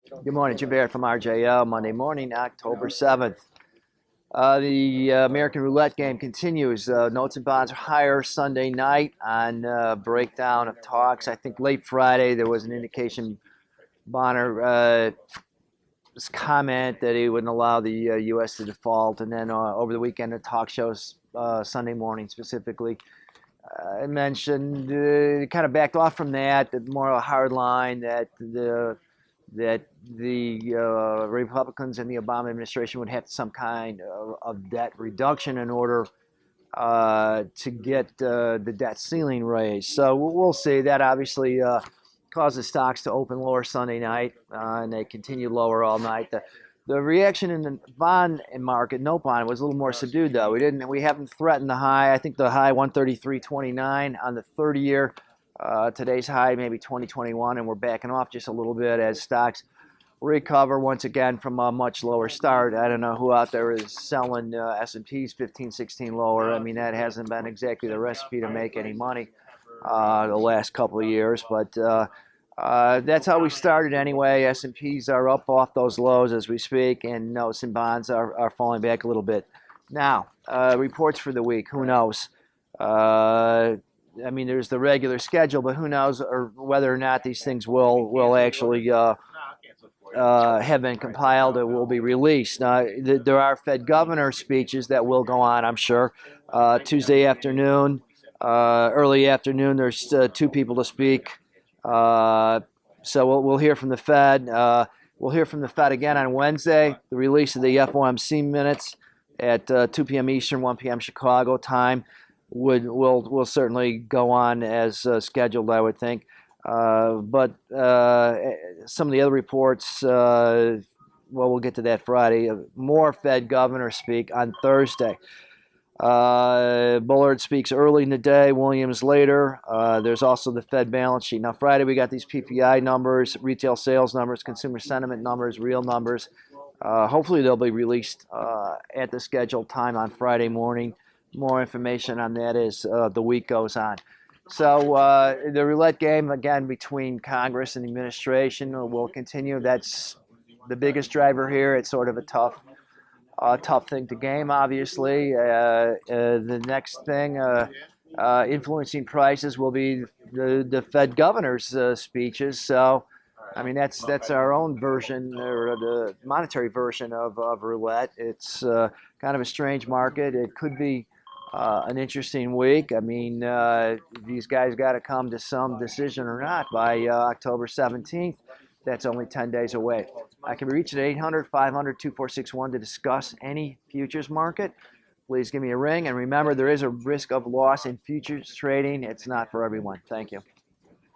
Good morning, Jim Barrett from RJL. Monday morning, October 7th. The American roulette game continues. Notes and bonds are higher Sunday night on breakdown of talks. I think late Friday there was an indication Bonner comment that he wouldn't allow the U.S. to default, and then over the weekend the talk shows Sunday morning specifically. I mentioned kind of backed off from that, more of a hard line that the Republicans and the Obama administration would have some kind of debt reduction in order to get the debt ceiling raised. So we'll see. That obviously causes stocks to open lower Sunday night, and they continue lower all night. The reaction in the bond market, note bond, was a little more subdued though. We haven't threatened the high. I think the high 133.29 on the 30-year. Today's high maybe 2021, and we're backing off just a little bit as stocks recover once again from a much lower start. I don't know who out there is selling S&Ps 15, 16 lower. I mean, that hasn't been exactly the recipe to make any money the last couple of years, but that's how we started anyway. S&Ps are up off those lows as we speak, and notes and bonds are falling back a little bit. Now, reports for the week, who knows? I mean, there's the regular schedule, but who knows whether or not these things will actually have been compiled or will be released. There are Fed governor speeches that will go on, I'm sure. Tuesday afternoon, early afternoon, there's two people to speak. So we'll hear from the Fed. We'll hear from the Fed again on Wednesday, the release of the FOMC minutes at 2 p.m. Eastern, 1 p.m. Chicago time. Will certainly go on as scheduled, I would think. But some of the other reports, we'll get to that Friday. More Fed governors speak on Thursday. Bullard speaks early in the day, Williams later. There's also the Fed balance sheet. Now, Friday we got these PPI numbers, retail sales numbers, consumer sentiment numbers, real numbers. Hopefully they'll be released at the scheduled time on Friday morning. More information on that as the week goes on. So the roulette game, again, between Congress and the administration will continue. That's the biggest driver here. It's sort of a tough thing to game, obviously. The next thing influencing prices will be the Fed governor's speeches. So, I mean, that's our own version, or the monetary version of roulette. It's kind of a strange market. It could be an interesting week. I mean, these guys got to come to some decision or not by October 17th. That's only 10 days away. I can be reached at 800-500-2461 to discuss any futures market. Please give me a ring. And remember, there is a risk of loss in futures trading. It's not for everyone. Thank you.